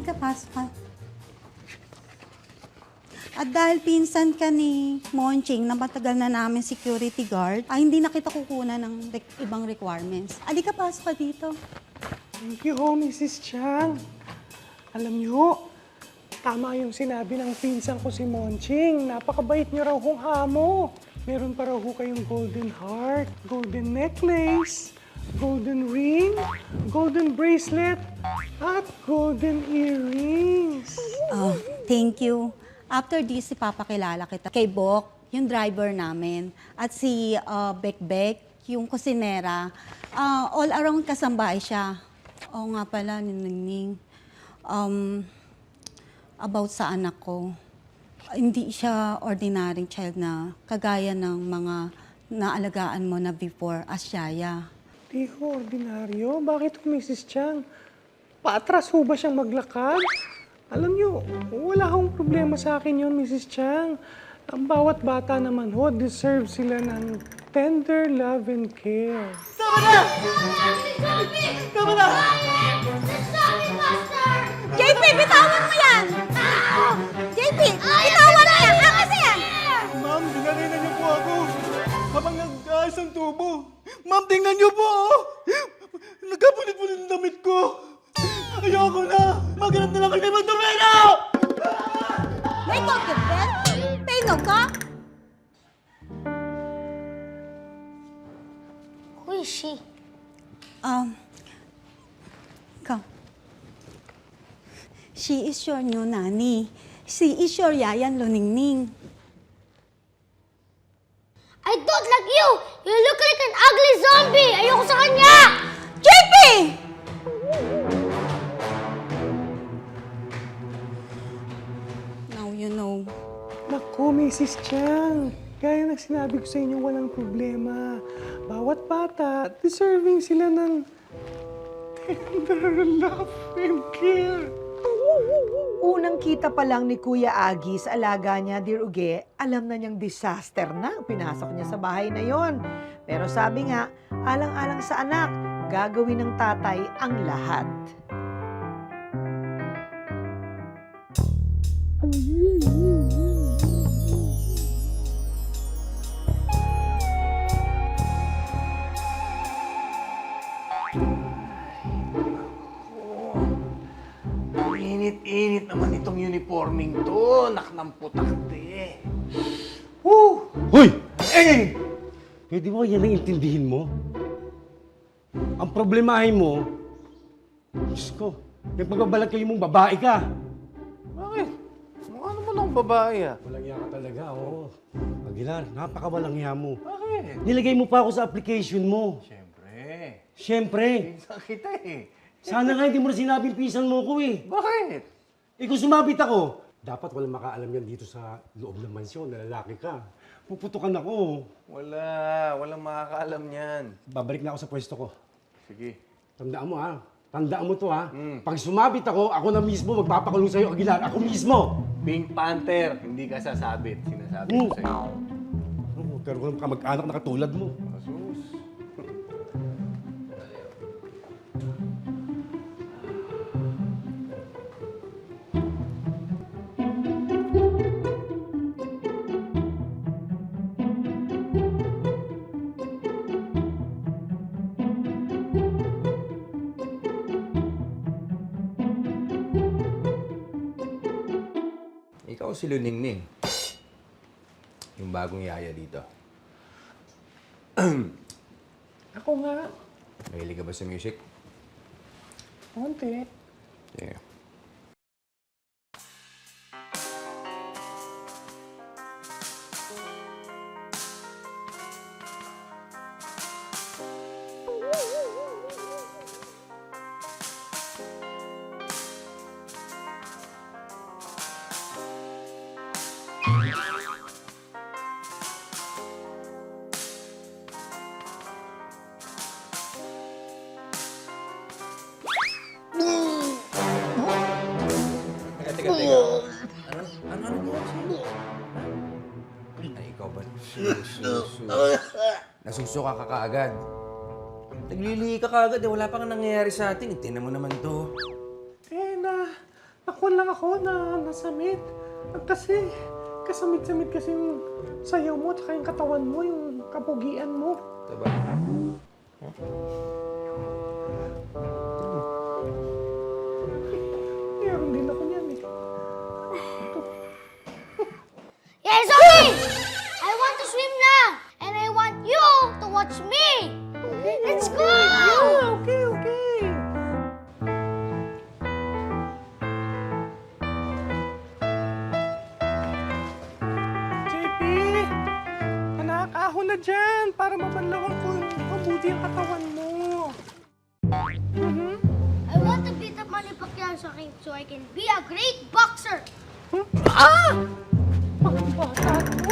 Halika, pasok ka. At dahil pinsan ka ni Monching na matagal na namin security guard, hindi na kita kukunan ng ibang requirements. Halika, pasok ka dito. Thank you ho, Mrs. Chang. Alam niyo, tama yung sinabi ng pinsan ko si Monching. Napakabait niyo raw kung amo. Meron pa raw ho kayong golden heart, golden necklace, golden ring, golden bracelet, at golden earrings. Oh, thank you. After this, ipapakilala kita kay Bok, yung driver namin, at si Bekbek, yung kusinera. All around kasambahay siya. Oo nga pala, Niningning. About sa anak ko. Hindi siya ordinary child na kagaya ng mga naalagaan mo na before as yaya. Di ho, ordinaryo. Bakit ho, Mrs. Chang? Paatras ho ba siyang maglakad? Alam niyo, wala akong problema sa akin yun, Mrs. Chang. Ang bawat bata naman ho, deserve sila ng tender love and care. Tama na! Tama na! JP, bitawan mo yan! JP, bitawan mo yan! Kasi yan! Ma'am, dinalina niyo po ako. Habang nag-aas ang tubo. Ma'am, tingnan niyo po! Nagkapunit-punit ang damit ko. Ayoko na! Maghanap na lang kayo ng magdumeno! May kokipet? Painog ka? Who is she? Come. She is your new nanny. She is your yayan Luningning. I don't like you! You look like an ugly zombie! Ayoko sa kanya! JP! Now you know. Naku, Mrs. Chang. Gaya ng sinabi ko sa inyo, walang problema. Bawat bata, deserving sila ng tender love and care. Unang kita pa lang ni Kuya Agi sa alaga niya, Dear Uge, alam na niyang disaster na ang pinasok niya sa bahay na yon. Pero sabi nga, alang-alang sa anak, gagawin ng tatay ang lahat. Init-init naman itong uniforming to. Naknamputakte. Woo! Hoy! Eh! Pwede mo yan ang intindihin mo? Ang problemahin mo, Diyos ko, may pagbabalat kayo mong babae ka. Bakit? Mukha naman akong babae ah. Walang iya ka talaga, oo. Aguilar, napakawalang iya mo. Bakit? Nilagay mo pa ako sa application mo. Siyempre. Siyempre, Pinsan kita eh. sana nga hindi mo na sinabing pinsan mo ko eh. Bakit? Eh kung sumabit ako, dapat walang makaalam yan dito sa loob ng mansyon na lalaki ka. Puputukan ako. Walang makakaalam yan. Babalik na ako sa pwesto ko. Sige. Tandaan mo ha. Tandaan mo to ha. Pag sumabit ako na mismo magpapakulong sa'yo, Aguilar. Ako mismo. Pink Panther, hindi ka sasabit. Sinasabi ko sa'yo. Pero kung kamag-anak na katulad mo. Asus. Ikaw si Luningning. Yung bagong yaya dito. Ako nga. Mahilig ka ba sa music? Konti. Yeah. Teka. Ano mo? Ay, ikaw ba? Nasusuka ka kaagad. Naglilihi ka kaagad eh. Wala pa kang nangyayari sa atin. Tingnan mo naman to. Eh, Ako lang ako na nasamit. Kasi, kasamit-samit kasi yung sayaw mo, tsaka yung katawan mo, yung kapugian mo. Diba? Meron din ako niyan eh. Yeah, Zombie! I want to swim now! And I want you to watch me! Let's go! Okay, okay. JP! Anak, ahon na dyan para mabanlawan ko mabuti ang katawan mo. I want to beat up Manny Pacquiao so I can be a great boxer! Mga bata mo.